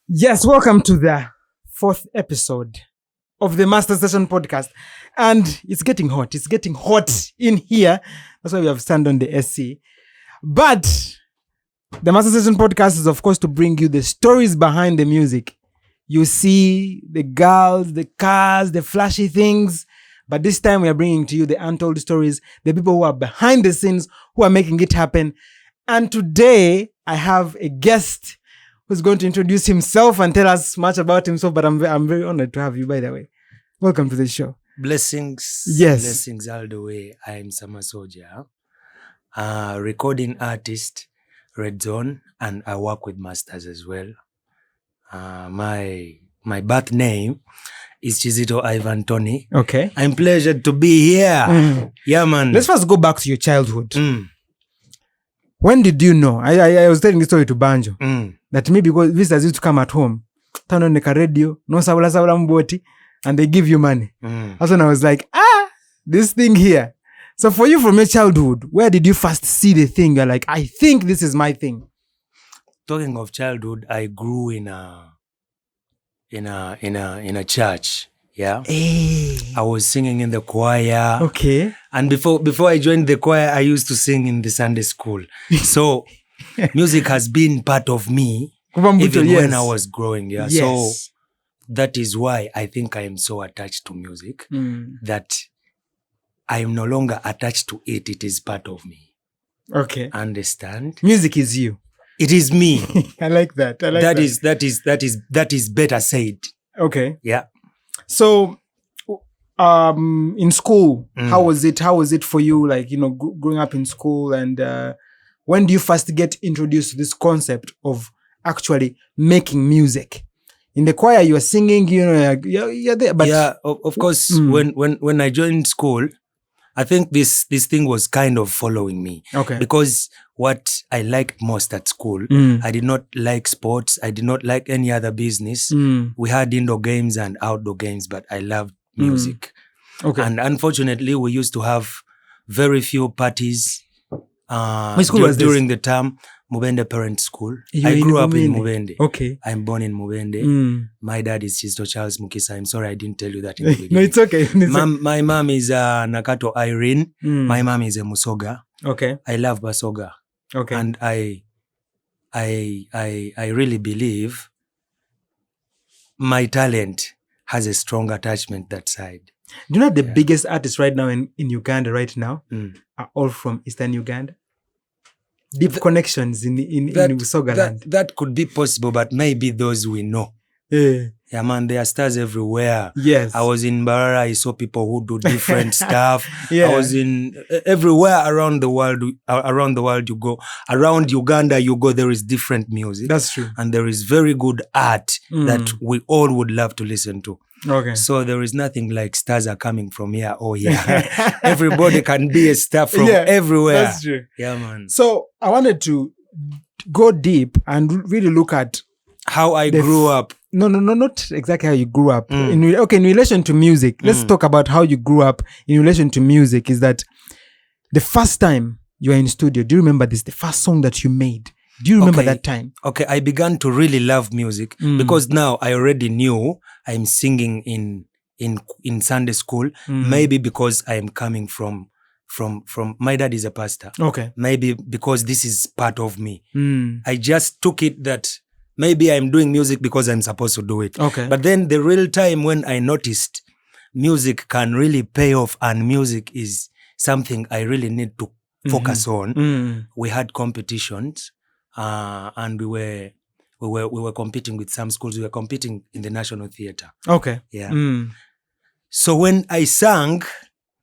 Yes, welcome to the 4th episode of the Master Session podcast. And it's getting hot. It's getting hot in here. That's why we have stand on the SC. But the Master Session podcast is, of course, to bring you the stories behind the music. You see the girls, the cars, the flashy things. But this time we are bringing to you the untold stories, the people who are behind the scenes, who are making it happen. And today I have a guest who's going to introduce himself and tell us much about himself. But I'm very honored to have you, by the way. Welcome to the show. Blessings. Yes. Blessings all the way. I'm SOJAH, recording artist, Red Zone, and I work with masters as well. My birth name is Chizito Ivan Tony. Okay. I'm pleasured to be here. Yeah, man. Let's first go back to your childhood. When did you know? I was telling this story to Banjo. That maybe because visitors used to come at home, turn on the radio, no sabula mboti, and they give you money. That's when I was like, this thing here. So for you from your childhood, where did you first see the thing? You're like, I think this is my thing. Talking of childhood, I grew in a church. Yeah. Hey. I was singing in the choir. Okay. And before I joined the choir, I used to sing in the Sunday school. So music has been part of me even when I was growing. Yeah. Yes. So that is why I think I am so attached to music that I am no longer attached to it. It is part of me. Okay. Understand? Music is you. It is me. I like that. That is better said. Okay. Yeah. So, in school, how was it? How was it for you? Like, growing up in school, and when do you first get introduced to this concept of actually making music? In the choir, you are singing, you're there. But yeah, of course, when I joined school, I think this thing was kind of following me. Okay. Because what I liked most at school, I did not like sports. I did not like any other business. We had indoor games and outdoor games, but I loved music. Okay. And unfortunately, we used to have very few parties Which school was during the term. Mubende Parent School. I grew up in Mubende. Okay. I'm born in Mubende. My dad is Chisto Charles Mukisa. I'm sorry I didn't tell you that in the beginning. No, it's okay. My mom is Nakato Irene. My mom is a Musoga. Okay. I love Basoga. Okay. And I really believe my talent has a strong attachment that side. Do you know the biggest artists right now in Uganda right now are all from Eastern Uganda? Deep connections in Musoga land. That could be possible, but maybe those we know. Yeah, man, there are stars everywhere. Yes. I was in Barara, I saw people who do different stuff. Yeah. I was in everywhere around the world you go. Around Uganda you go, there is different music. That's true. And there is very good art that we all would love to listen to. Okay. So there is nothing like stars are coming from here or here. Everybody can be a star from everywhere. That's true. Yeah, man. So I wanted to go deep and really look at how I grew up. No, not exactly how you grew up. In relation to music, let's talk about how you grew up in relation to music. Is that the first time you were in studio? Do you remember this? The first song that you made? Do you remember that time? Okay, I began to really love music because now I already knew I'm singing in Sunday school. Maybe because I am coming from my dad is a pastor. Okay. Maybe because this is part of me. I just took it that maybe I'm doing music because I'm supposed to do it. Okay. But then the real time when I noticed music can really pay off and music is something I really need to focus on. We had competitions and we were competing with some schools. We were competing in the National Theatre. Okay. Yeah. So when I sang,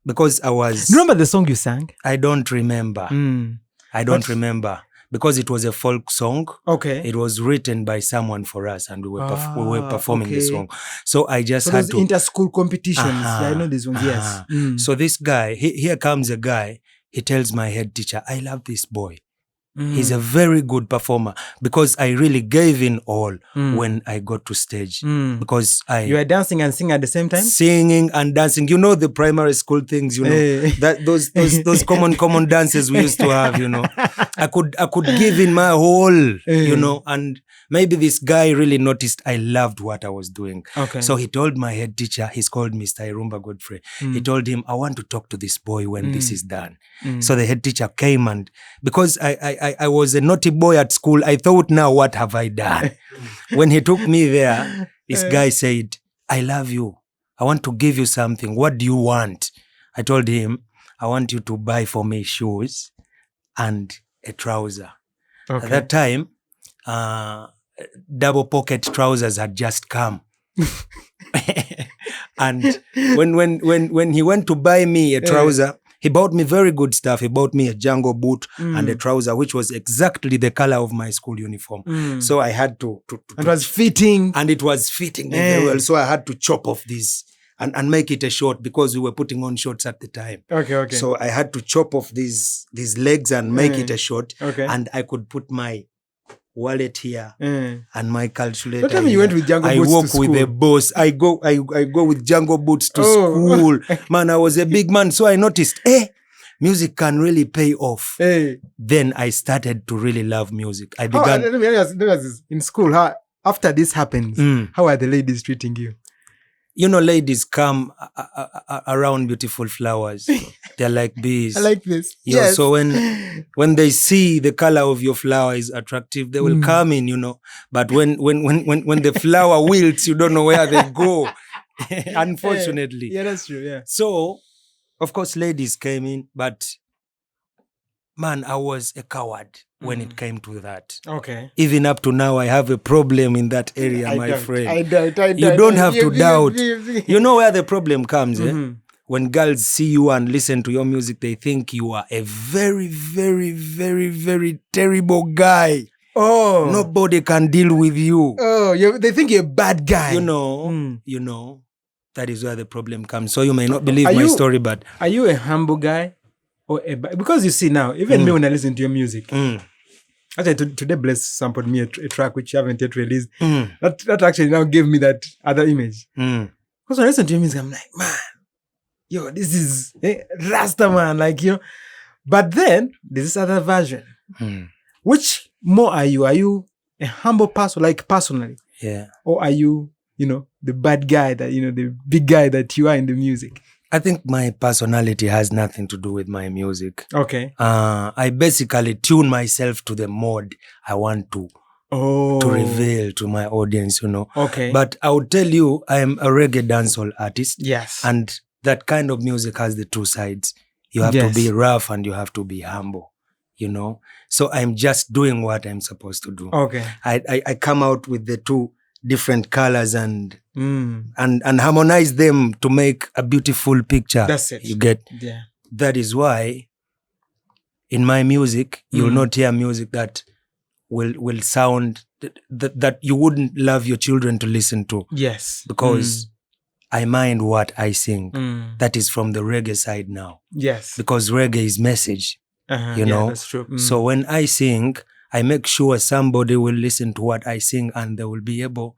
because I was... Do you remember the song you sang? I don't remember. I don't remember. Because it was a folk song. Okay. It was written by someone for us and we were performing the song. So I just had to... inter-school competitions. I know these ones, yes. So this guy, here comes a guy, he tells my head teacher, I love this boy. He's a very good performer because I really gave in all when I got to stage. Because You were dancing and singing at the same time? Singing and dancing. You know the primary school things, you know. That those common dances we used to have, you know. I could give in my whole, you know, and maybe this guy really noticed I loved what I was doing. Okay. So he told my head teacher, he's called Mr. Irumba Godfrey. He told him, I want to talk to this boy when this is done. So the head teacher came, and because I was a naughty boy at school, I thought, now what have I done? When he took me there, this guy said, I love you. I want to give you something. What do you want? I told him, I want you to buy for me shoes and a trouser. Okay. At that time, double pocket trousers had just come. And when he went to buy me a trouser, he bought me very good stuff. He bought me a Django boot and a trouser, which was exactly the color of my school uniform. So I had to it was fitting. And it was fitting me very well. So I had to chop off this and make it a short, because we were putting on shorts at the time. Okay. So I had to chop off these legs and make it a short. Okay. And I could put my wallet here and my calculator. Don't tell me you went with Django boots I walk to school. with the boss. I go with Django boots to school. Man, I was a big man, so I noticed, music can really pay off. Then I started to really love music. I began. Let me ask this. In school, after this happens, how are the ladies treating you? You know, ladies come around beautiful flowers. They're like bees. I like this. Yeah, yes. So when they see the color of your flower is attractive, they will come in, you know. But when the flower wilts, you don't know where they go. Unfortunately. Yeah, that's true. Yeah. So, of course, ladies came in, but man, I was a coward when it came to that. Okay. Even up to now, I have a problem in that area, my friend. I doubt. You don't have to doubt. You know where the problem comes, When girls see you and listen to your music, they think you are a very, very, very, very terrible guy. Oh. Nobody can deal with you. Oh, they think you're a bad guy. You know, that is where the problem comes. So you may not believe my story, but... Are you a humble guy? Because you see now, even me when I listen to your music, actually today Bless sampled me a track which you haven't yet released. That actually now gave me that other image. Because when I listen to your music, I'm like, man, yo, this is Rasta man, like, you know. But then there's this other version. Which more are you? Are you a humble person, like personally? Yeah. Or are you, the bad guy that, the big guy that you are in the music? I think my personality has nothing to do with my music. Okay. I basically tune myself to the mode I want to reveal to my audience, Okay. But I would tell you, I am a reggae dancehall artist. Yes. And that kind of music has the two sides. You have to be rough and you have to be humble, So I'm just doing what I'm supposed to do. Okay. I come out with the two different colors and harmonize them to make a beautiful picture. That's it. You get? Yeah. That is why in my music, you'll not hear music that will sound that you wouldn't love your children to listen to. Yes. Because I mind what I sing. That is from the reggae side now. Yes. Because reggae is message. Yeah, that's true. So when I sing, I make sure somebody will listen to what I sing and they will be able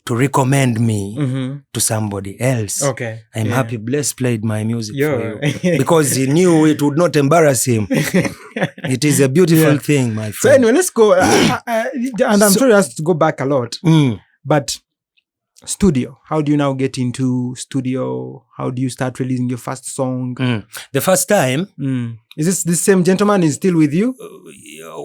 to recommend me to somebody else. Okay. I'm happy Bless played my music for you. Because he knew it would not embarrass him. It is a beautiful thing, my friend. So anyway, let's go. And I'm sorry I have to go back a lot. But studio. How do you now get into studio? How do you start releasing your first song? The first time... Is this same gentleman is still with you?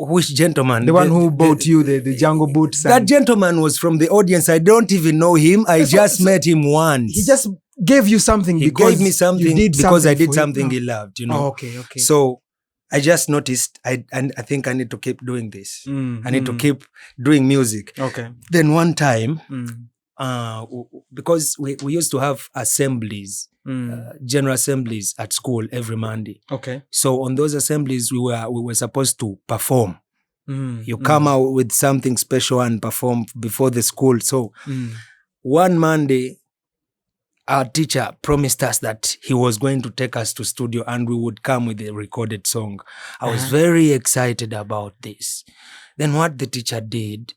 Which gentleman? The one who bought you the Django boots. That gentleman was from the audience. I don't even know him. I just met him once. He just gave you something. He gave me something because I did something he loved, Oh, okay. So I just noticed, I think I need to keep doing this. I need to keep doing music. Okay. Then one time, because we used to have assemblies, general assemblies at school every Monday. Okay. So on those assemblies, we were supposed to perform. You come out with something special and perform before the school. So one Monday, our teacher promised us that he was going to take us to studio and we would come with a recorded song. I was very excited about this. Then what the teacher did,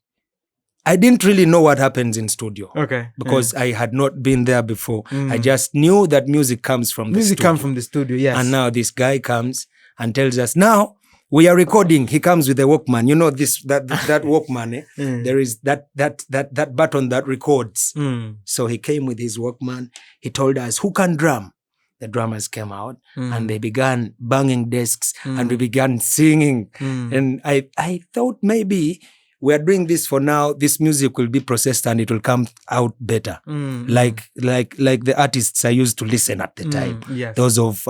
I didn't really know what happens in studio. Okay. Because I had not been there before. I just knew that music comes from the studio. Music comes from the studio, yes. And now this guy comes and tells us, now we are recording. He comes with a Walkman. You know that Walkman. There is that button that records. So he came with his Walkman. He told us, who can drum? The drummers came out and they began banging desks and we began singing. And I thought maybe we are doing this for now. This music will be processed and it will come out better. Like the artists I used to listen at the time. Yes. Those of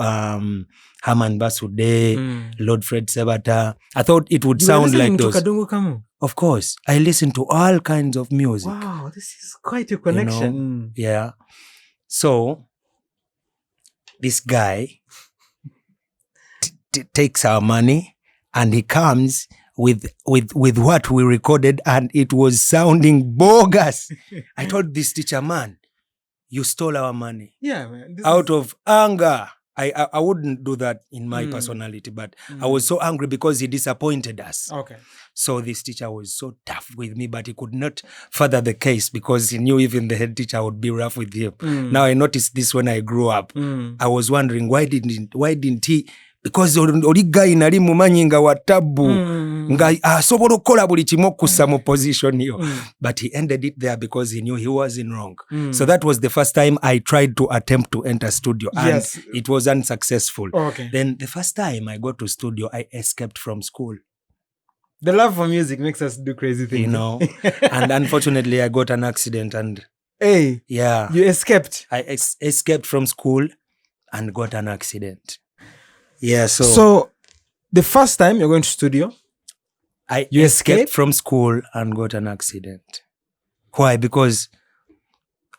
Herman Basude, Lord Fred Sebata. I thought it would sound like those. To Kadungu Kamu? Of course. I listen to all kinds of music. Wow, this is quite a connection. You know? Yeah. So this guy takes our money and he comes with what we recorded and it was sounding bogus. I told this teacher, man, you stole our money. Yeah, man. Out of anger. I wouldn't do that in my personality, but I was so angry because he disappointed us. Okay. So this teacher was so tough with me, but he could not further the case because he knew even the head teacher would be rough with him. Now I noticed this when I grew up. I was wondering why didn't he? Because oli guy nali mumanyi nga watabu nga asobola okukola buli kimu okussa mu position yo. But he ended it there because he knew he wasn't wrong. So that was the first time I tried to attempt to enter studio and it was unsuccessful. Okay. Then the first time I got to studio, I escaped from school. The love for music makes us do crazy things. You know, and unfortunately I got an accident and hey, yeah, you escaped. I escaped from school and got an accident. Yeah, so the first time you're going to studio, you escaped from school and got an accident. Why? Because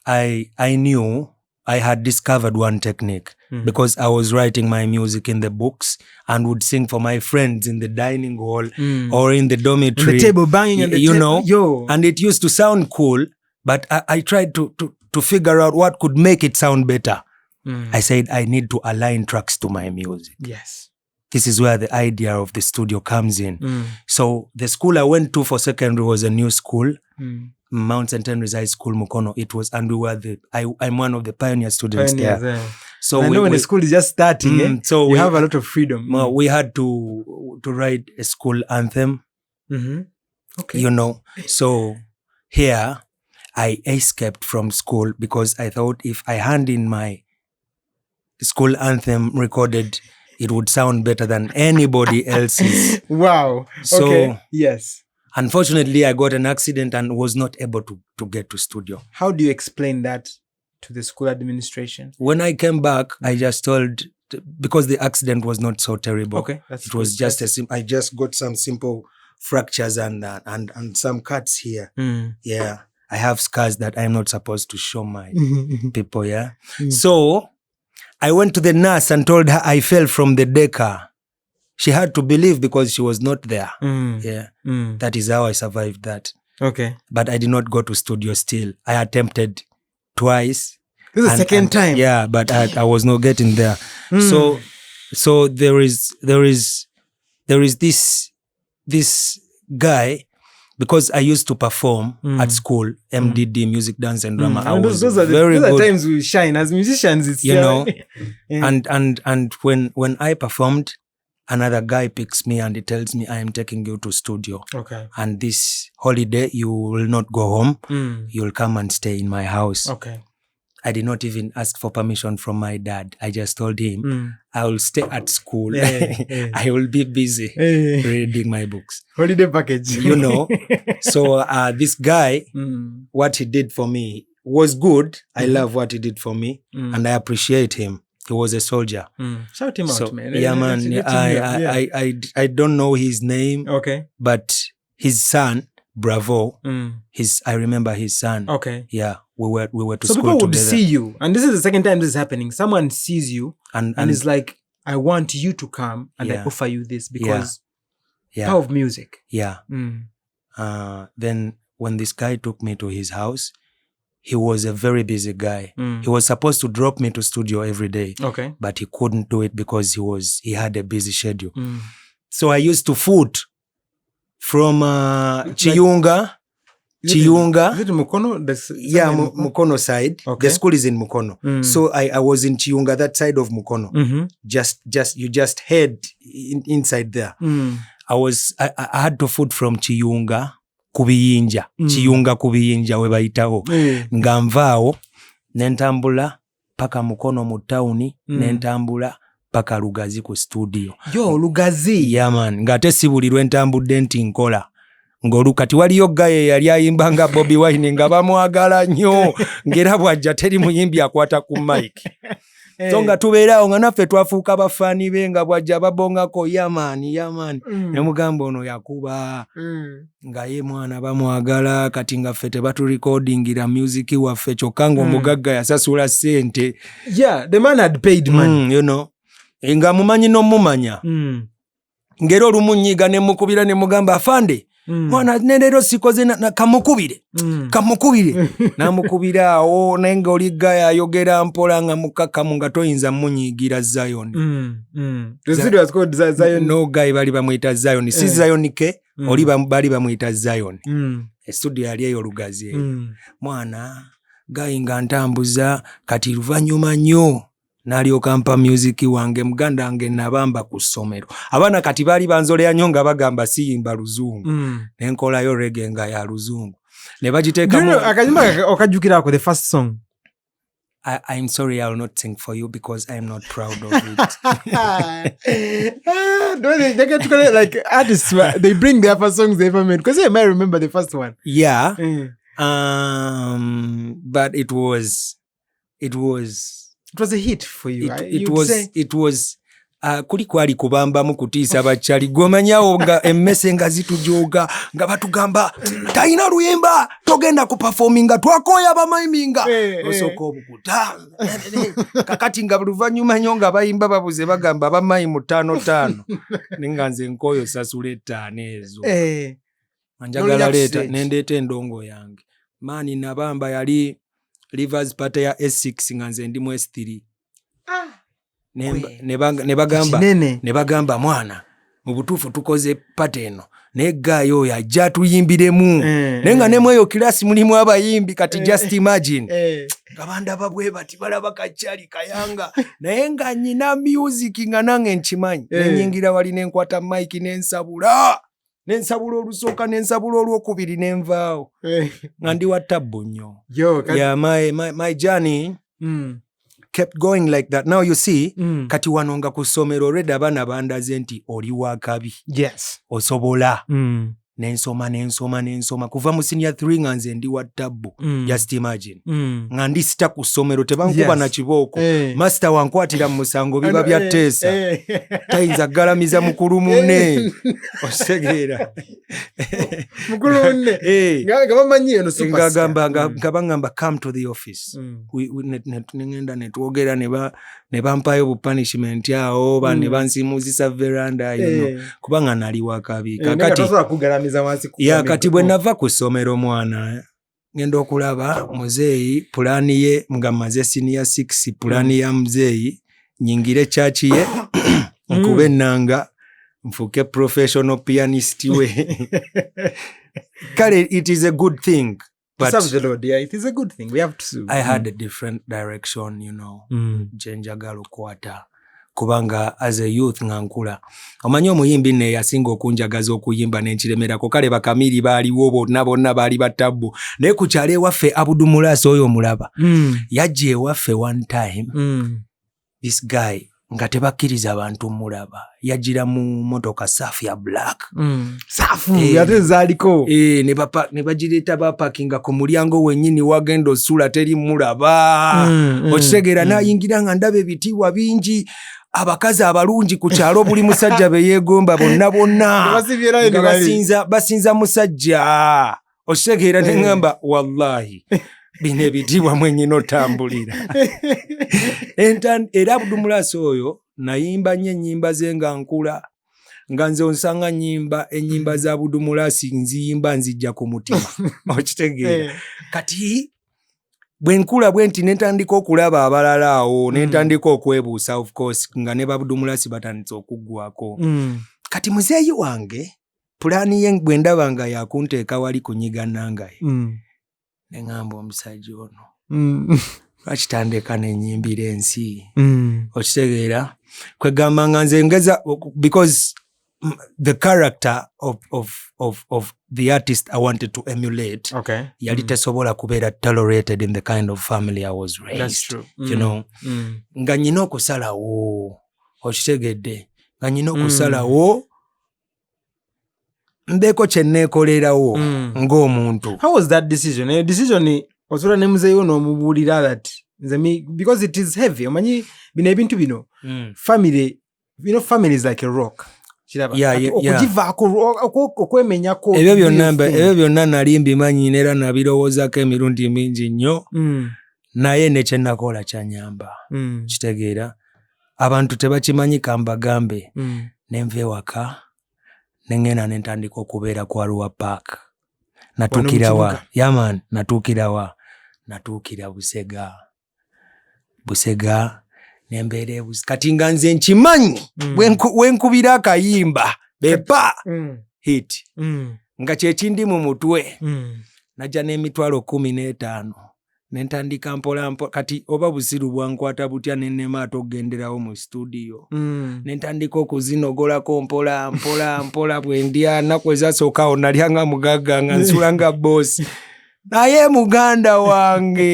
I knew I had discovered one technique because I was writing my music in the books and would sing for my friends in the dining hall or in the dormitory. On the table, banging on the table. You know, and it used to sound cool, but I tried to figure out what could make it sound better. I said, I need to align tracks to my music. Yes. This is where the idea of the studio comes in. So the school I went to for secondary was a new school, Mount St. Henry's High School, Mukono. It was, and we were I'm one of the pioneer students there. So I know when the school is just starting, so we have a lot of freedom. We had to write a school anthem. Okay. You know, so here I escaped from school because I thought if I hand in my school anthem recorded, it would sound better than anybody else's. Wow. So, okay. Yes. Unfortunately, I got an accident and was not able to get to studio. How do you explain that to the school administration? When I came back, I just told, because the accident was not so terrible. Okay. It was just I just got some simple fractures and some cuts here. Yeah. I have scars that I'm not supposed to show my people. Yeah. So I went to the nurse and told her I fell from the decker. She had to believe because she was not there. Yeah. That is how I survived that. Okay. But I did not go to studio still. I attempted twice. This is the second time. Yeah, but I was not getting there. So there is this guy, because I used to perform at school, MDD, music, dance, and drama. I was those are good. Times we shine as musicians. It's you know, yeah. and when I performed, another guy picks me and he tells me, I am taking you to studio. Okay. And this holiday you will not go home. You'll come and stay in my house. Okay. I did not even ask for permission from my dad. I just told him, I will stay at school. I will be busy reading my books. Holiday package. You know. So this guy, what he did for me was good. I love what he did for me. And I appreciate him. He was a soldier. Shout him out, man. Yeah, man. I don't know his name. Okay. But his son, Bravo, I remember his son. Okay. Yeah. We were to so school people would together. see you, and this is the second time this is happening. Someone sees you and is like, I want you to come and I offer you this because power of music. Yeah. Then when this guy took me to his house, he was a very busy guy. He was supposed to drop me to studio every day, but he couldn't do it because he had a busy schedule. So I used to foot from Chiyunga. Is it Mukono? Mukono side. The school is in Mukono. So I was in Chiyunga, that side of Mukono. You just head inside there. I had to foot from Chiyunga kubiyinja. Chiyunga kubiyinja webayitawo. Nga nvaawo nentambula paka Mukono mu tawuni, nentambula paka Lugazi ku studio. Yo, Lugazi. Yeah man, ngate sibulirwe ntambudde nti nkola. Ngolukati waliyo gaye yali ayimbanga Bobby Wine nga bamwagala nnyo ngera bwajja teri muyimbi akwata ku mic. So nga tubeerawo nga naffe twafuuka bafaani be nga bwajja babongako yamani. Ne mugamba ono yakuba nga ye mwana bamwagala kati nga ffe tebaturecordingira music waffe kyokka ng'omugagga yasasula ssente. Yeah, the man had paid money. You know. Nga mumanyi n'omumanya. Ngero olumunyiga ne mukubira ne mugamba afande. Mwana nendero sikoze na kamukubire. Namukubira awo nenga oliga ayogera mpola nga mukakamu nga toyinza munyigira Zion. The studio was called Zion. No guy bali bamwita Zion. Si Zion ke oli bali bamwita Zion. Studio yali eyo Lugazi. Mwana guy nga ntambuza kati luvanyuma nnyo nalyoka mpa music wange muganda wange nabamba ku ssomero. Abaana kati bali banzolea nnyo nga bagamba siyimba Luzungu. Nenkolayo reggae nga ya Luzungu. Ne bagiteeka mu akanyumba okajjukirako the first song. I'm sorry, I will not sing for you because I'm not proud of it. They get to like artists, they bring their first songs they ever made because I might remember the first one. Yeah. But it was a hit for you. It was kuli kwali kubambamu kutiisa bachali gomanyawo nga emmese nga zitujoga nga batugamba talina luyimba togenda ku performinga twakoya bamayiminga osoko obukuta kakati nga luvanyuma nnyo nga bayimba babuze bagamba bamayi mu 5 ninga nze nkoyo sasule 5 ezo njagala leeta nendeeta endongo yange mani nabamba yali Rivers Party ya S6 nga nze ndi mu S3 ne bagamba mwana mu butuufu tukoze pate eno naye gayo yajja tuyimbiremu nenga nemweyo kilasi mulimu abayimbi kati just imagine kabanda babwe bati balaba kachali kayanga naye nga nyina music nga nange nkimanyi nenyingira wali nenkwata mic nensabula olusooka nensabula olwokubiri nenvaawo nga ndi wa tabbu nnyo. Yeah, my journey kept going like that. Now you see, kati wanonga ku ssomero already abaana bandaze nti oli wa kabi. Yes. Osobola. Nensoma. Kuva mu senior 3 nga nze ndi wa tabbu. Just imagine. Nga ndi sita ku ssomero tebankuba na kibooko. Master wankwatira mu musango biba bya teesa. Tayinza galamiza mukulu munne. Osegeera. Mukulu munne. Nga bamanyi eno super. Ngabangamba come to the office. Nengenda netwogera ne bampayo bu punishment yao ne bansimuzisa veranda kubanga nali wakabi kakati kati bwe nava ku ssomero mwana ngenda okulaba muzeeyi pulani ye nga maze senior 6 pulani ya muzeeyi nyingire church ye nkube ennanga nfuke professional pianist we kale it is a good thing. But serve the Lord, yeah, it is a good thing. We have to. I had a different direction, you know. Jenjagalo kwata. Kubanga as a youth ngankula. Omanyi omuyimbi ne yasinga okunjagaza okuyimba n'enkiremerako kale bakamiri baaliwo bonna baali batabbu. Naye ku kyalo ewaffe ABDUL MULAASI oyo omulaba. Yajja ewaffe one time. This guy nga tebakkiriza abantu mulaba yajira mu motoka safu ya black safu yate zaliko ne bagireta bapakinga ku mulyango wennyini wagenda osula teri mulaba okitegeera nayingira nga ndaba ebitiibwa bingi abakazi abalungi ku kyalo buli musajja be yeegomba bonna basinza musajja okitegeera ne ngamba wallahi bino ebitiibwa mwennyini otambulira. Era ABDUL MULAASI oyo nayimba nnyo ennyimba ze nga nkula nga nze onsanga ennyimba za ABDUL MULAASI nziyimba nzijja ku mutima okitegeera kati bwe nkula bwe nti netandika okulaba abalala awo netandika okwebuusa of course nga ne ABDUL MULAASI batandise okuggwako kati muzeeyi wange pulaani ye bwe ndaba nga yakunteeka wali kunyiga nangaye ne ngamba omusajja ono lwakitandika nenyimbira ensi okitegeera kwegamba nga nze ngeza because the character of the artist I wanted to emulate yali tesobola kubeera tolerated in the kind of family I was raised. That's true. You know nga nyina okusalawo okitegedde nga nyina okusalawo mbeeko kye neekolerawo ng'omuntu. How was that decision? A decision osobola ne muzeeyo n'omubuulira that because it is heavy omanyi bino ebintu bino family, you know, family is like a rock. Okwemenyako ebyo byonna nali mbimanyi era nabirowoozako emirundi mingi nnyo naye ne kye nakola kyanyamba kitegeera abantu tebakimanyi kambagambe nenva ewaka nengenda nentandika okubeera ku Arua Park natuukirawa yaman natuukira Busega nembeera kati nga nze nkimanyi wenkubira akayimba bepa hit nga kyekindi mu mutwe najja n'emitwalo 15 nentandika mpola kati oba busiru bwankwata butya nenemaata okugenderawo mu studio nentandika okuzinogolako mpola bwendya naku ezasookawo nalyanga mugagga nga nsula nga boosi naye muganda wange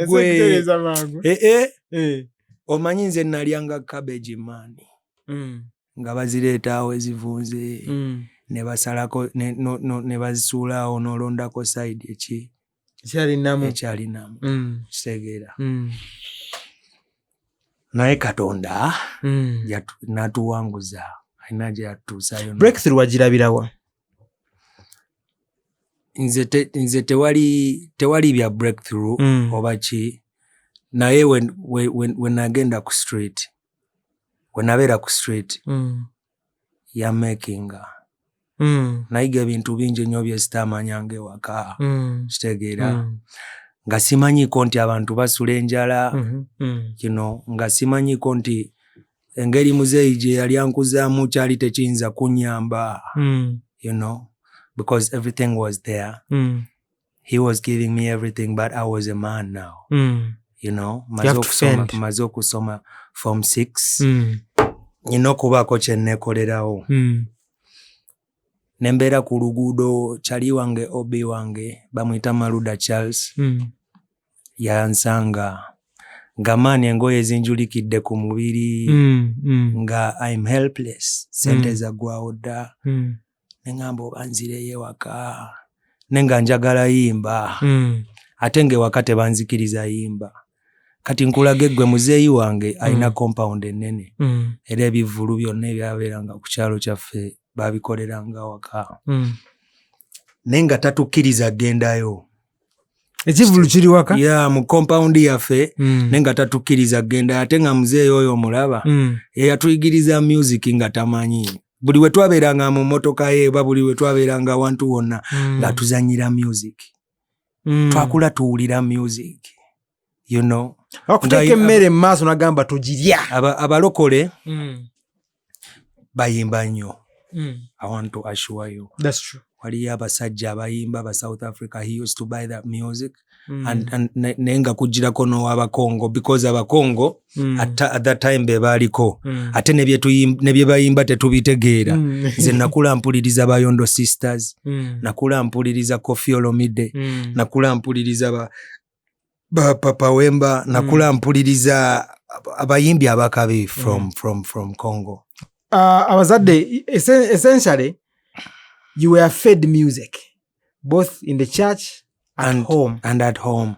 gwe omanyi nze nalyanga cabbage mani nga bazireetaawo ezivunze ne basalako ne bazisuulaawo n'olondako side ekyalinamu kitegeera naye Katonda natuwanguza alina gye yatutusaayo. Breakthrough wagirabirawa? nze tewali bya breakthrough oba ki naye when agenda ku street when abeera ku street yamakinga nayiga ebintu bingi nnyo bye sitamanyanga ewaka kitegeera nga simanyiko nti abantu basula enjala you know nga simanyiko nti engeri muzeeyi gye yali ankuzaamu kyali tekiyinza kunyamba you know because everything was there. He was giving me everything, but I was a man now. You know, maze okusoma form 6. Nyina okubaako kye nneekolerawo. Nembeera ku luguudo kyali wange obi wange bamuyita Maluda Charles. Yansanga nga maani engoye zinjulikidde ku mubiri nga I'm helpless. Sente zaggwawo dda. Nengamba oba nzireyo ewaka nenga njagala yimba ate ng'ewaka tebanzikiriza yimba kati nkulaga eggwe muzeeyi wange alina compound ennene era ebivvulu byonna ebyabeeranga ku kyalo kyaffe babikoleranga waka nenga tatukkiriza gendayo. Ekivvulu kiri waka? Mu compound yaffe nenga tatukkiriza gendayo ate nga muzeeyi oyo omulaba eyatuyigiriza music nga tamanyi. Buli we twabeeranga mu mmotoka ye oba buli we twabeeranga awantu wonna nga tuzanyira music. Twakula tuwulira music. You know. Okuteeka emmere mu maaso nagamba tugirya. Abalokole bayimba nnyo. I want to assure you. That's true. Waliyo abasajja abayimba ba South Africa. He used to buy that music. And nenga kujirako n'Abakongo because Abakongo at that time bebaaliko ate ne bye bayimba tetubitegeera. Nze nakula mpuliriza Bayondo Sisters, nakula mpuliriza Koffi Olomide, nakula mpuliriza ba Papa Wemba, nakula mpuliriza abayimbi abakabi from Congo. Abazadde, essentially you were fed music both in the church and home. And at home.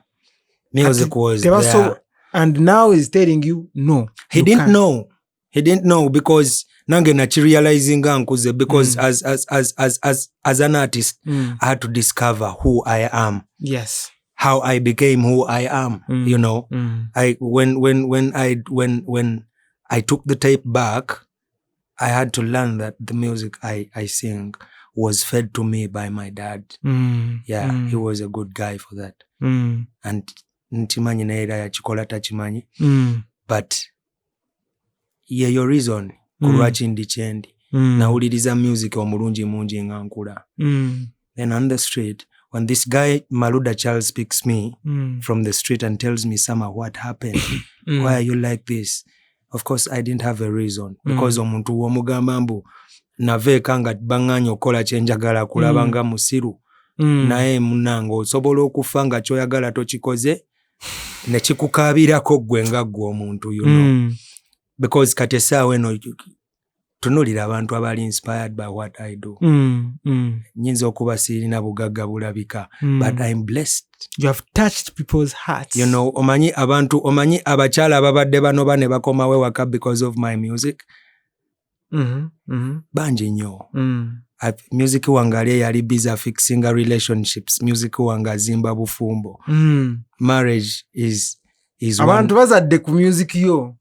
Music was there. And now he's telling you, no. He didn't know. He didn't know because nange nachirealizing nkuze because as an artist, I had to discover who I am. Yes. How I became who I am. You know. When I took the tape back, I had to learn that the music I sing was fed to me by my dad. He was a good guy for that. And ntimanyi naera yakikola takimanyi. But yeyo reason kulwaki ndi kyendi. Nawuliriza music omulungi mungi nga nkula. Then on the street, when this guy Maluda Charles speaks me from the street and tells me, Sama, what happened? Why are you like this? Of course, I didn't have a reason. Because omuntu womugamba mbu naveeka nga banganya okola kyenjagala kulaba nga musiru. Naye munange osobola okufa nga kyoyagala tokikoze ne kikukaabirako ggwe nga ggwe omuntu, you know. Because kati essaawa eno tunulira abantu abali inspired by what I do. Nyinza okuba sirina bugagga bulabika, but I'm blessed. You have touched people's hearts. You know, omanyi abakyala ababadde bano bane bakomawo ewaka because of my music. Bangi nnyo. Music wange ali yali busy fixing relationships. Music wange azimba bufumbo. Marriage is abantu bazadde ku music yo.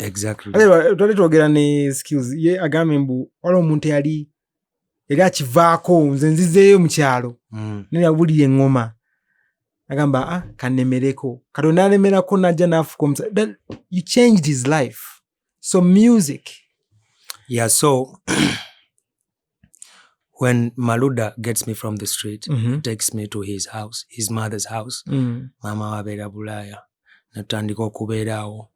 Exactly. Twali twogera ne skills ye agambe mbu waliwo omuntu yali akivaako nze nzizeeyo mu kyalo naye yawulira eŋŋoma agamba kannemereko Katonda alemerako najja n'afuka you changed his life. So music. Yeah, so when Maluda gets me from the street, he takes me to his house, his mother's house. Mama wabeera Bulaaya. Natandika okubeerawo.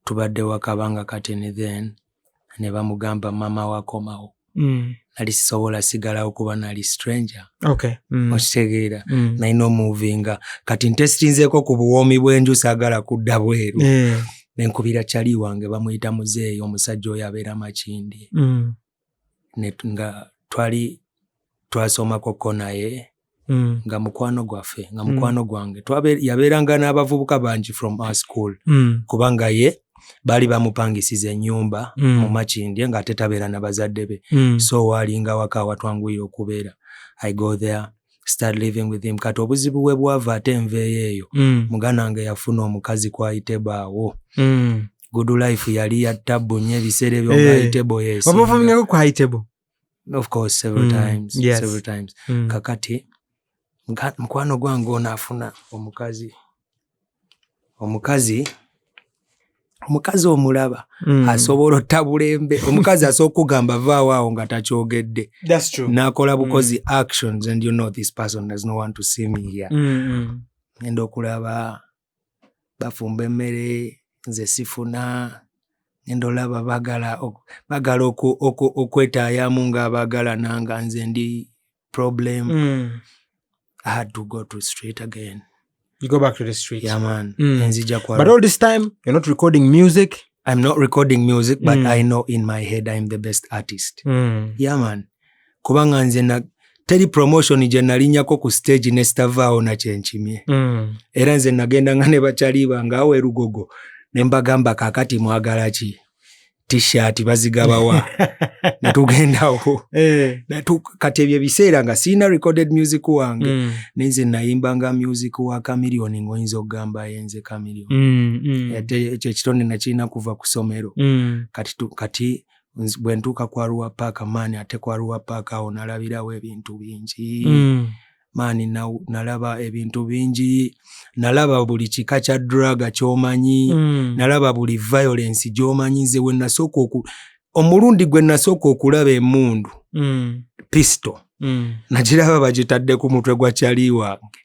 Tubadde wakabanga katene then ne bamugamba mama wakomawo. Nali sisobola sigalawo kuba nali stranger. Okay. Okitegeera. Nalina omuvinga. Kati ntestinzeeko ku buwoomi bw'enju saagala kudda bweru. Nenkubira kyali wange bamuyita muzeeyi omusajja oyo abeera Makindye. Nga twasomako naye nga mukwano gwaffe, nga mukwano gwange. Yabeeranga n'abavubuka bangi from our school. Kubanga ye bali bamupangisiza ennyumba mu Makindye ng'ate tabeera na bazadde be. So walinga waka watwanguyira okubeera. I go there, start living with him. Kati obuzibu bwe bwava ate enveeyo eyo. Muganda wange yafuna omukazi ku Aitebo awo. Good life yali yattabbu nnyo ebiseera ebyo nga Aitebo yeesi. Wabafumingako ku Aitebo? Of course, several times. Yes. Several times. Kakati mukwano gwange onaafuna omukazi omulaba asobola ottabulembe. Omukazi asooka kugamba vaawo awo nga takyogedde. That's true. N'akola bukozi actions and you know this person does not want to see me here. Ngenda okulaba bafumba emmere nze sifuna. Ngenda olaba bagala okwetaayamu ng'abaagala nanga nze ndi problem. I had to go to the street again. You go back to the street. Yeah, man. But all this time, you're not recording music? I'm not recording music, but I know in my head I'm the best artist. Yeah, man. Kubanga nze teri promotion gye nalinnyako ku stage ne sitavaawo na kyenkimye. Era nze nagenda nga ne bakyali bange awo erugogo ne mbagamba kaakati mwagala ki? T-shirt bazigabawa. Natugendawo. Kati ebyo ebiseera nga sirina recorded music wange. Nenze nayimbanga music wa Chameleon ng'oyinza okugamba yenze Chameleon. Ekyo ekitonde nakirina kuva ku ssomero. Kati bwe ntuuka ku Arua Park maani ate ku Arua Park awo nalabirawo ebintu bingi. Maani nalaba ebintu bingi. Nalaba buli kika kya drug ky'omanyi. Nalaba buli violence gy'omanyi. Nze we nasooka omulundi gwe nasooka okulaba emmundu. Pistol. Nagiraba bagitadde ku mutwe gwa kyali wange.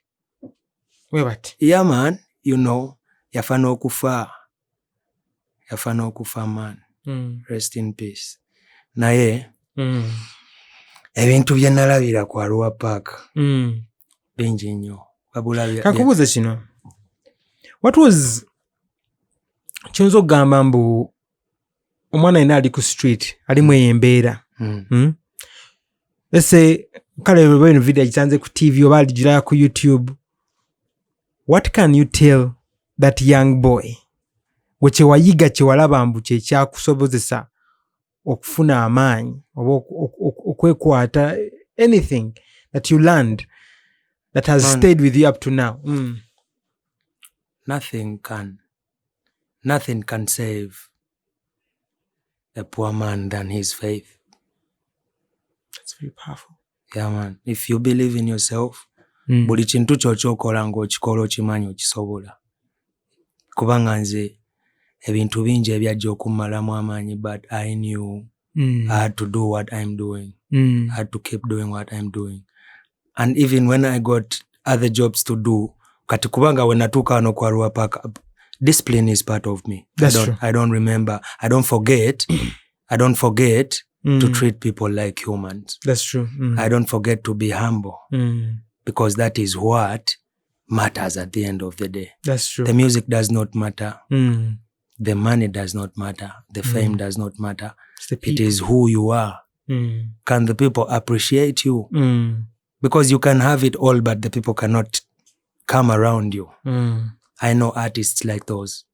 What? Yeah, man. You know, yafa n'okufa man. Rest in peace. Naye ebintu bye nalabira ku Arua Park bingi nnyo. Kakubuuza kino. What was kiyinza okugamba mbu omwana yena ali ku street alimu eyo embeera. Let's say kale bino video gitanze ku TV oba aligira ku YouTube. What can you tell that young boy weche wayiga kye walaba mbu kye kyakusobozesa okufuna amaanyi oba okwekwata, anything that you learned that has stayed with you up to now? Nothing can save a poor man than his faith. That's very powerful. Yeah man, if you believe in yourself, buli kintu ky'okola ng'okikola okimanyi okisobola. Kubanga nze ebintu bingi ebyajja okummalamu amaanyi, but I knew I had to do what I'm doing. I had to keep doing what I'm doing. And even when I got other jobs to do, kati kubanga when natuuka wano kwa Arua Park, discipline is part of me. I don't remember. I don't forget to treat people like humans. That's true. I don't forget to be humble. Because that is what matters at the end of the day. That's true. The music does not matter. The money does not matter. The fame does not matter. It is who you are. Can the people appreciate you? Because you can have it all, but the people cannot come around you. I know artists like those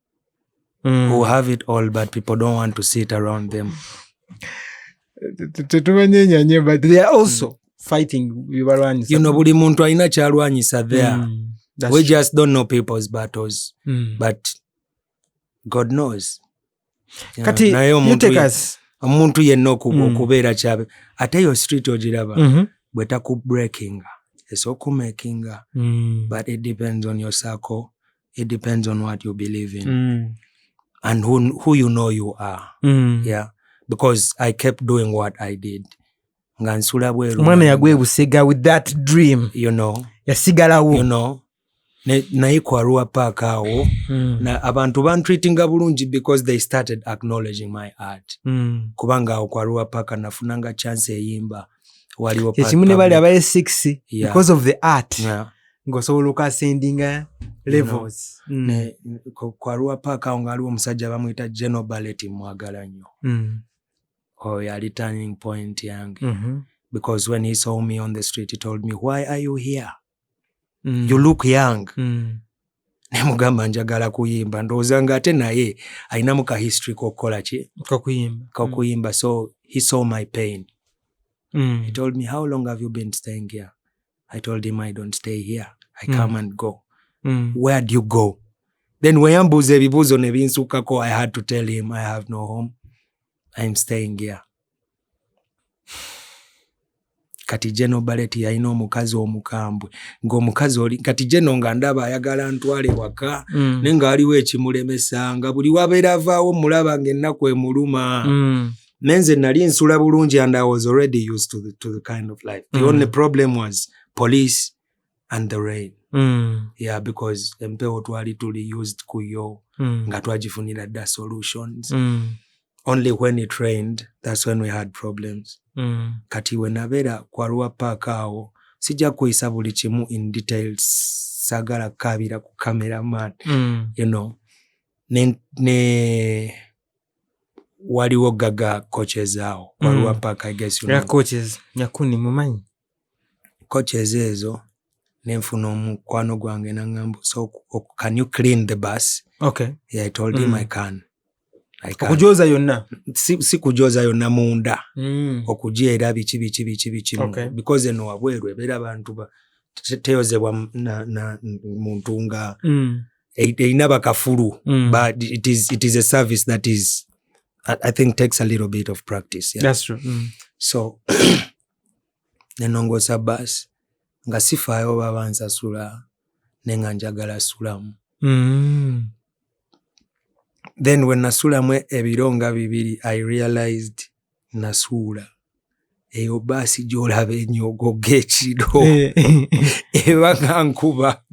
who have it all, but people don't want to sit around them. But they are also fighting. You know, buli muntu alina kyalwanyisa there. We just don't know people's battles. But God knows. Kati, you take us. Omuntu yenna okubeera kyabe. Ate yo street ogiraba. Bweta breaking. It's making. But it depends on your circle. It depends on what you believe in. And who you know you are. Yeah. Because I kept doing what I did. Ngansula bweru. Mwana yagwe busega with that dream. You know. Yasigalawo. You know. Naye kwa Arua Park awo. Na abantu bantreatinga bulungi because they started acknowledging my art. Kubanga awo kwa Arua Park nafunanga chance eyimba. Waliwo part. Yechimune bali abaye 6 because of the art. Yeah. Ngosobola okasendinga levels. Kwa Arua Park awo ngaliwo omusajja bamuyita General Ballet mwagala nnyo. Yali turning point yange. Because when he saw me on the street, he told me, "Why are you here? You look young." Nemugamba njagala kuyimba. Ndowooza nga ate naye alinamu ka history k'okukola ki? K'okuyimba. So he saw my pain. He told me, "How long have you been staying here?" I told him, "I don't stay here. I come and go." "Where do you go?" Then weyambuuza ebibuuzo ne binsukako, I had to tell him, "I have no home. I'm staying here." Kati General Ballet yalina omukazi omukambwe. Ng'omukazi oli kati General nga ndaba ayagala ntwale waka. Nenga aliwo ekimulemesa nga buli wabeera avaawo mulaba ng'ennaku emuluma. Menze nali nsula bulungi and I was already used to the kind of life. The only problem was police and the rain. Yeah, because empewo twali tuli used kuyo nga twagifunira dda solutions. Only when it rained, that's when we had problems. Kati we nabeera kwa Arua Park awo, sijja kuyisa buli kimu in details, sagala kabira ku cameraman. You know, ne waliwo gaga coaches awo kwa Arua Park, I guess you know. Yeah, coaches nyakuni mumanyi. Coaches ezo nenfuna omukwano gwange nangamba, "So can you clean the bus?" Okay. Yeah, I told him I can. Okujoza yonna. Si kujoza yonna munda. Okujeera biki. Okay. Because eno wabweru ebeera abantu teyozebwa na muntu nga erina bakafulu. But it is a service that is, I think, takes a little bit of practice. Yeah? That's true. So nenongosa bus nga sifaayo baba nsasula nenga njagala sulamu. Then when nasulamu ebironga bibiri, I realized nasula. Eyo basi gy'olaba enyogo g'ekiro. Eba nga nkuba.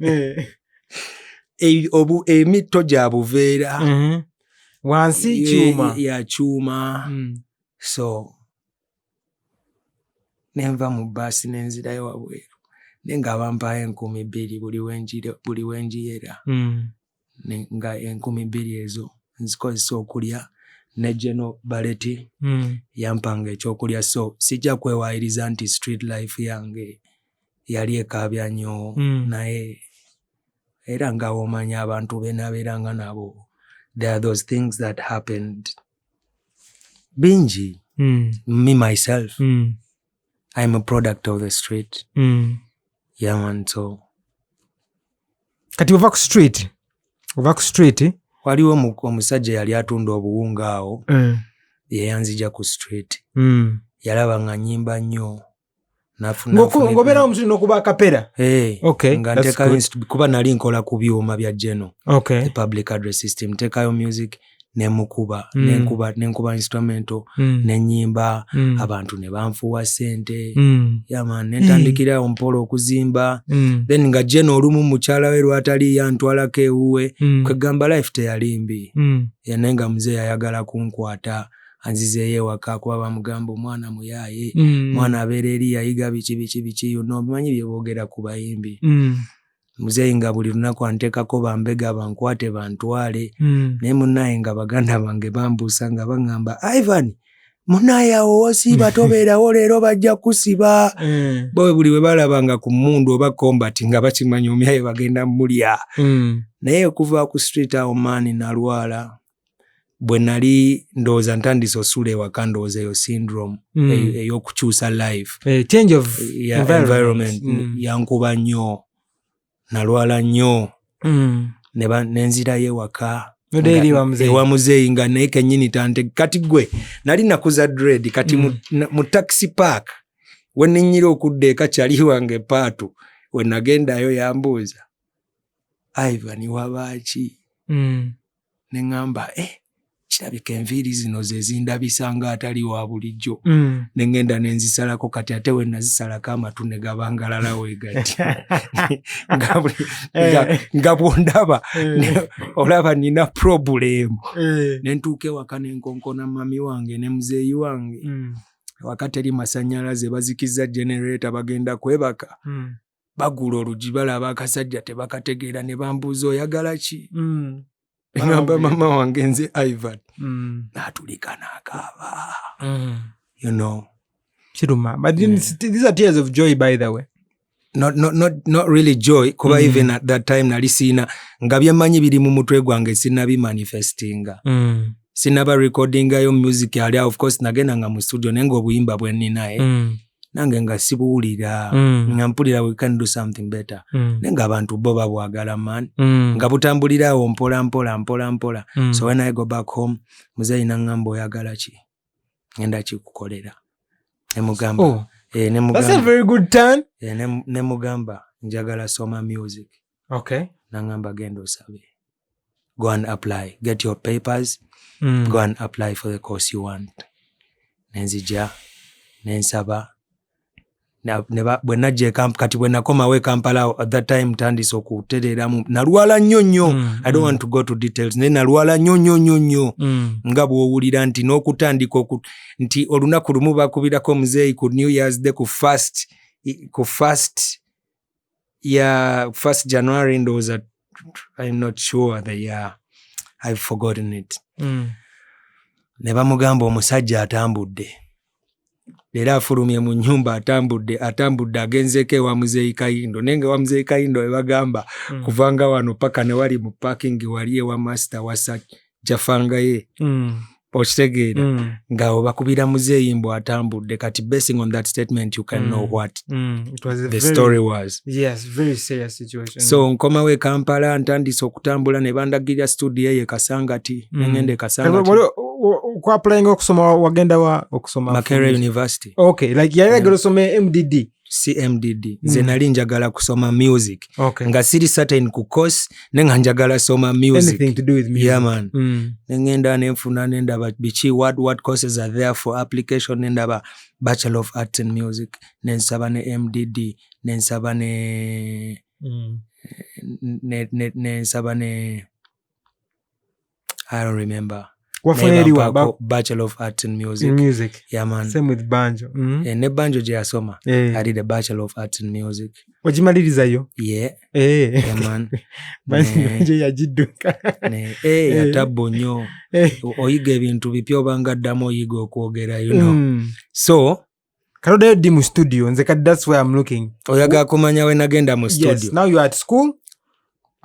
Emitto gya buveera. Wansi kyuma. Ya kyuma. So nenva mu basi nenzirayo wabweru. Nenga bampayo 2,000 buli wenjiyera. Nga 2,000 ezo nzikozesa okulya ne General Ballet yampanga ekyokulya. So sijja kwewaayiriza nti street life yange yali ekaabya nnyo naye era nga omanya abantu benabeeranga nabo, there are those things that happened bingi. Me myself, I'm a product of the street. Yeah man. So kati ova ku street waliwo omusajja yali atunda obuwunga awo. Yeyanzija ku street. Yalaba nga nyimba nnyo Ngobera omutuno kuba kapera. Okay. Nga ntekayo kuba nali nkola ku byuma bya Geno. Okay. The public address system. Ntekayo music nenkuba instrumental nenyimba abantu ne banfuwa sente. Yeah man, nentandikira ompolo okuzimba. Then nga Geno olumu mukyala we lwatali yantwalako ewuwe kwegamba life teyalimbi. Nenga muzee ayagala kunkwata anzizeeyo ewaka kuba bamugamba omwana muyaye mwana abeera eri yayiga biki you know bimanyi bye boogera ku bayimbi. Muzee nga buli lunaku anteekako bambega bankwate bantwale naye munnaye nga baganda bange bambuusa nga baŋŋamba Ivan munnaye awo wosiiba tobeerawo leero bajja kusiba. Bo buli we balabanga ku mmundu oba combat nga bakimanya omyaye bagenda mulya. Naye okuva ku street awo maani nalwala. Bwe nali ndowooza ntandise osula ewaka ndowooza eyo syndrome ey'okukyusa life. Change of environment. Yankuba nnyo. Nalwala nnyo. Nenzirayo ewaka. Ewa muzeeyi nga naye kennyini tante kati gwe nali nakuza dread kati mu taxi park we nnyira okudda eka kyali wange paatu we nagendayo yambuuza Ivan wabaaki? Ne ŋŋamba kirabika enviiri zino ze zindabisa nga atali wa bulijjo. Ne ŋŋenda ne nzisalako kati ate we nazisalako amatu ne gabangalala weegati. Nga bw'ondaba olaba nina problemu. Ne ntuuka ewaka ne nkonkona mami wange ne muzeeyi wange. Ewaka teri masannyalaze bazikiza generator bagenda kwebaka. Bagula olugi balaba akasajja tebakategeera ne bambuuza oyagala ki? Ngamba mama wange nze Ivan. N'atulika n'akaaba. You know. Chiruma. But these are tears of joy, by the way. Not really joy. Kuba even at that time nali siina nga byemmanyi biri mu mutwe gwange sinabi manifestinga. Sinaba recordinga yo music yali of course nagenda nga mu studio nenga obuyimba bwe ninaye. Nange nga sibuwulira nga mpulira we can do something better. Nenga abantu bo babwagala man. Nga butambulirawo mpola. So when I go back home muzeeyi n'aŋŋamba oyagala ki? Ngenda kikukolera. Ne mugamba. That's a very good turn. Ne mugamba njagala soma music. Okay. N'aŋŋamba genda osabe. Go and apply. Get your papers. Go and apply for the course you want. Nenzija. Nensaba. Bwe najja kati bwe nakomawo Kampala at that time tandise okutereeramu nalwala nnyo. I don't want to go to details. Ne nalwala nnyo. Nga bw'owulira nti n'okutandika nti olunaku lumu bakubirako muzeeyi ku New Year's Day ku first January ndowooza I'm not sure the year. I've forgotten it. Ne bamugamba omusajja atambudde. Leero afulumye mu nnyumba atambudde agenzeeko ewa muzeeyi Kayindo. Nenge wa muzeeyi Kayindo we bagamba kuvanga wano paka ne wali mu parking wali ewa master wasa jafangaye. Okitegeera nga bakubira muzeeyi mbu atambudde. Kati basing on that statement you can know what it was the story was. Yes, very serious situation. So nkomawo Kampala ntandise okutambula ne bandagirira studio ye Kasangati. Ngende Kasangati. Kwa applying okusoma wagenda wa okusoma Makerere University. Okay, like yagala osoma MDD. CMDD. Nze nali njagala kusoma music. Okay. Nga siri certain ku course nenga njagala soma music. Anything to do with music. Yeah man. Nengenda nenfuna nendaba bichi what courses are there for application nendaba Bachelor of Arts and Music. Nensaba ne MDD. Nensaba ne nensaba ne I don't remember. Bachelor of Arts and Music. In music. Yeah man. Same with banjo. Ne banjo je asoma. I did a Bachelor of Arts and Music. Wajimaliriza yo? Yeah. Yeah man. Banjo yajiduka. Yatabbo nnyo. Oyiga ebintu bipya obanga ddamu oyiga okwogera, you know. So Kalodayo di mu studio. Nze kati that's where I'm looking. Oyaga kumanya we nagenda mu studio. Yes. Now you are at school.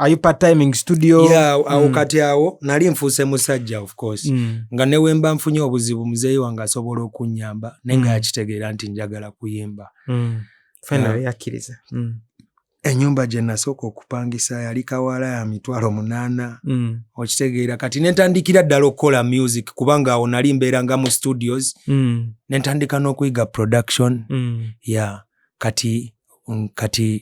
Are you part-time in studio? Yeah, kati awo nali nfuuse musajja of course. Nga ne wemba nfunye obuzibu muzeeyi wange asobola okunnyamba nenga yakitegeera nti njagala kuyimba. Finally yakkiriza. Ennyumba gye nasooka okupangisa yali kawala ya $8,000. Okitegeera kati nentandikira ddala okukola music kubanga awo nali mbeeranga mu studios. Nentandika n'okuyiga production. Yeah. kati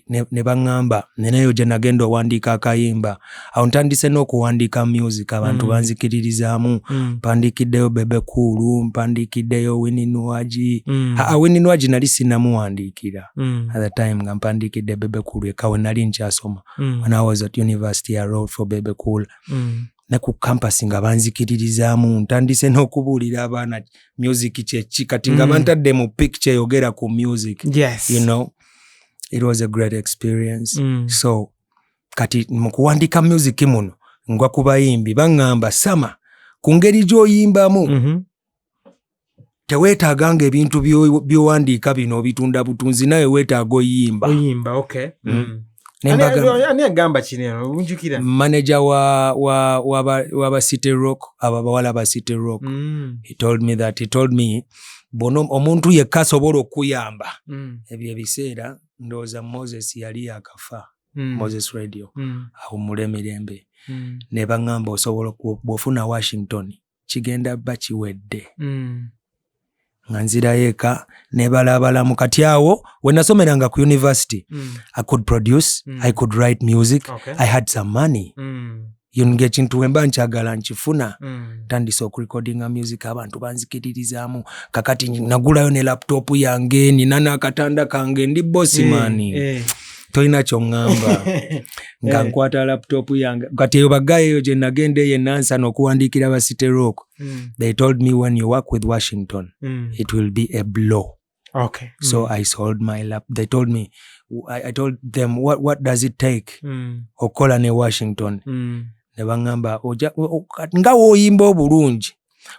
ne bangamba neneyo gye nagenda owandiika akayimba awo ntandise n'okuwandiika music abantu banzikiririzaamu mpandiikiddeyo Bebe Cool mpandiikiddeyo Winnie Nuaji Winnie Nuaji nali sinnamuwandiikira at the time nga mpandiikidde Bebe Cool eka we nali nkyasoma when I was at university I wrote for Bebe Cool ne ku campus nga banzikiririzaamu ntandise n'okubuulira abaana music kyeki kati nga bantadde mu picture yogera ku music you know it was a great experience so kati mu kuwandiika music muno ngwa ku bayimbi baŋŋamba Sama ku ngeri gy'oyimbamu teweetaaganga ebintu by'owandiika bino bitunda butunzi nawe weetaaga oyimba okay ani agamba kino unjukira manager wa City Rock abawala ba City Rock he told me bono omuntu yekka asobola okuyamba ebyo ebiseera ndowooza Moses yali yakafa Moses Radio awummula emirembe ne baŋŋamba osobola bw'ofuna Washington kigenda bba kiwedde nga nzirayo eka ne balabalamu kati awo we nasomeranga ku university I could produce I could write music I had some money ng'ekintu we mba nkyagala nkifuna tandise okurecordinga music abantu banzikiririzaamu kakati nagulayo ne laptop yange nina n'akatanda kange ndi boss man tolina ky'oŋŋamba nga nkwata laptop yange kati eyo bagayeyo gye nagenda eyo enansa n'okuwandiikira ba City Rock they told me when you work with Washington it will be a blow so I sold my they told me I told them what does it take okola ne Washington ne baŋŋamba nga w'oyimba obulungi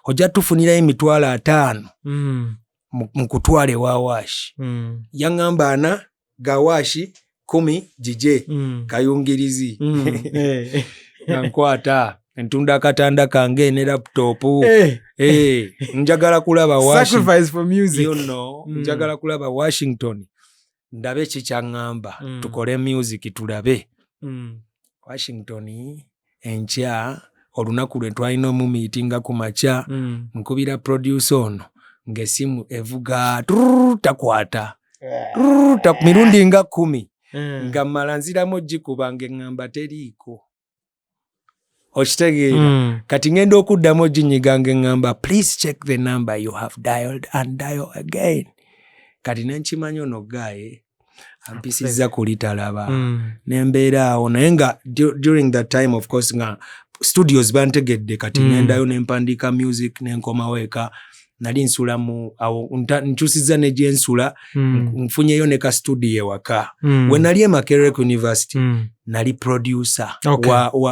ojja tufunirayo $50,000 mu kutwala ewa Washi yaŋŋamba ana ga Washi 10 jije kayungirizi nkwata ntunda akatanda kange ne laptop njagala kulaba Washington sacrifice for music you know njagala kulaba Washington ndabe kikyaŋŋamba tukole music tulabe Washington enkya olunaku lwe twalina mu meetinga ku makya nkubira producer ono ng'essimu evuga takwata mirundi nga 10 nga mmala nziramu ogikuba ng'eŋŋamba teriiko okitegeera kati ngenda okuddamu oginyiga ng'eŋŋamba please check the number you have dialed and dial again kati nenkimanya ono gaye ampisizza kulitalaba nembeera awo naye nga during that time of course nga studios bantegedde kati ngendayo nempandiika music nenkomawo eka nali nsula awo nkyusizza ne gye nsula nfunyeyo ne ka studio ewaka we nali e Makerere University nali producer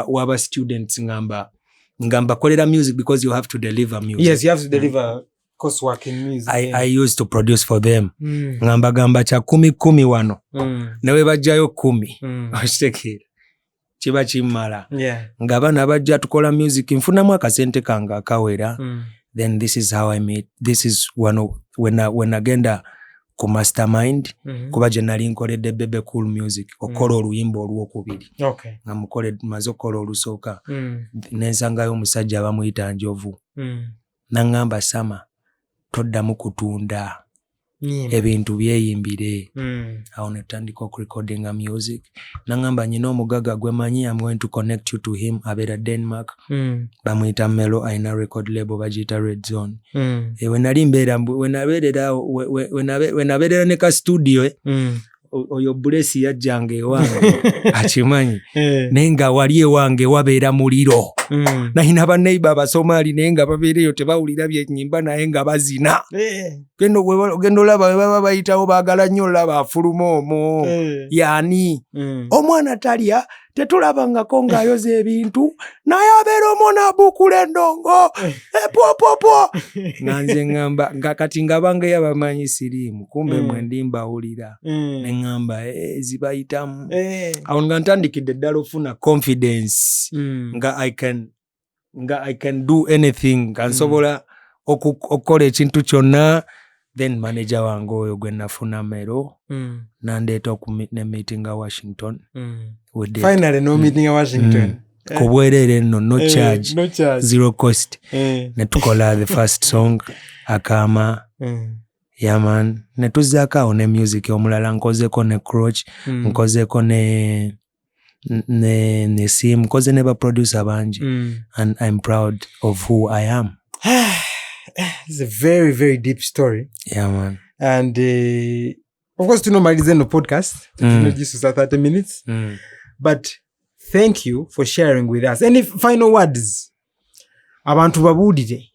waba students ngamba kolera music because you have to deliver music yes you have to deliver coursework in music I used to produce for them gamba kya 10 wano newe bajjayo 10 okitegeera kiba kimmala nga bana bajja tukola music nfunamu akasente kange akawera then this is how I made this is when agenda ku mastermind kuba gye nali nkoledde Bebe Cool music okola oluyimba olwokubiri nga maze okukola olusooka nensangayo omusajja bamuyita Njovu naŋŋamba Sama toddamu kutunda ebintu byeyimbire awo netandika okurecordinga music naŋŋamba nyina omugaga gwe manyi I'm going to connect you to him abeera Denmark bamuyita Melo ayina record label bagiyita Red Zone wenabeerera ne ka studio oyo Bless yajjanga ewange akimanyi naye nga wali ewange wabeera muliro nayina banneiba Abasomali naye nga babeereyo tebawulira byennyimba naye nga bazina genda olaba we baba bayitawo baagala nnyo olaba afuluma omwo yaani omwana talya tetulabangako ng'ayoza ebintu naye abeera omwo n'abuukula endongo epopopo nga nze ŋŋamba nga kati nga bangeyo abamanyi siriimu kumbe mwe ndi mbawulira ne ŋŋamba zibayitamu awo nga ntandikidde ddala ofuna confidence nga I can do anything nga nsobola okukola ekintu kyonna then manager wange oyo gwe nafuna Mero nandeeta ne meeting Washington finally no meeting Washington ku bwereere nno no charge zero cost ne tukola the first song Akama Yeah man, netuzzaako ne music omulala nkozeko ne Croach, nkozeko ne Sim, nkoze ne ba producer bangi, and I'm proud of who I am. It's a very, very deep story. Yeah man. And of course, to normally the podcast, just 30 minutes. But thank you for sharing with us. Any final words? Abantu babudire.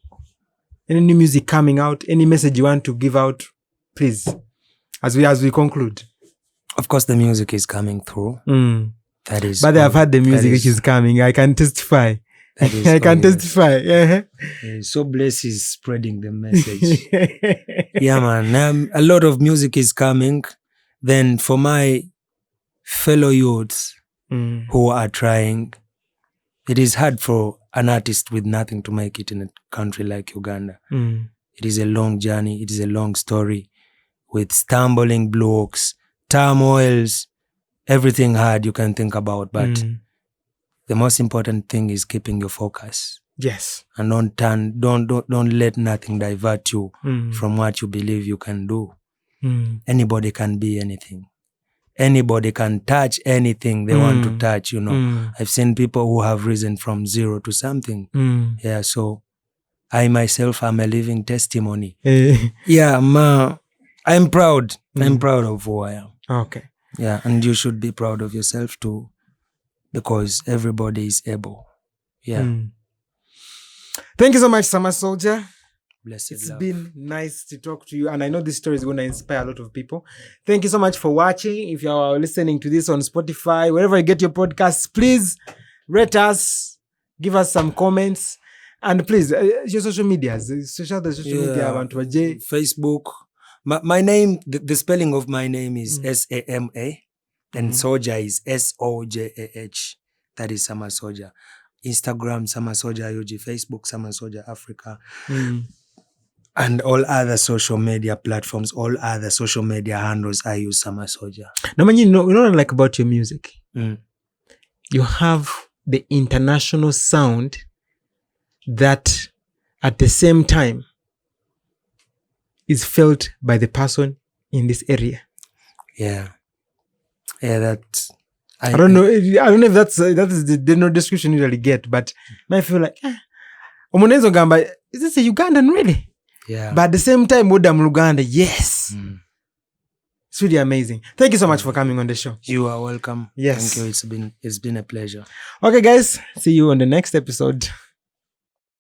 Any new music coming out? Any message you want to give out? Please, as we conclude. Of course, the music is coming through. That is. But I've heard the music which is coming. I can testify. I can testify. So blessed is spreading the message. Yeah, man. A lot of music is coming. Then for my fellow youths who are trying, it is hard for an artist with nothing to make it in a country like Uganda. It is a long journey. It is a long story with stumbling blocks, turmoils, everything hard you can think about. But the most important thing is keeping your focus. Yes. And don't let nothing divert you from what you believe you can do. Anybody can be anything. Anybody can touch anything they want to touch, you know. I've seen people who have risen from zero to something. Yeah, so I myself am a living testimony. Yeah, I'm proud. I'm proud of who I am. Okay. Yeah, and you should be proud of yourself too, because everybody is able. Yeah. Thank you so much, Summer Soldier. Blessed It's love. been nice to talk to you, and I know this story is going to inspire a lot of people. Thank you so much for watching. If you are listening to this on Spotify, wherever you get your podcasts, please rate us, give us some comments, and please your social medias, social media. Facebook. My name, the spelling of my name is SAMA, and SOJAH is SOJAH. That is Summer Soldier. Instagram, Summer Soldier UG, Facebook, Summer Soldier Africa. And all other social media platforms, all other social media handles, I use Summer Soldier. Now, man, you know what I like about your music? You have the international sound that at the same time is felt by the person in this area. Yeah. Yeah, that's... I don't know if that is the no description you usually get, but I feel like, is this a Ugandan really? Yeah. But at the same time, Uganda, yes. It's really amazing. Thank you so much for coming on the show. You are welcome. Yes. Thank you. It's been a pleasure. Okay, guys. See you on the next episode.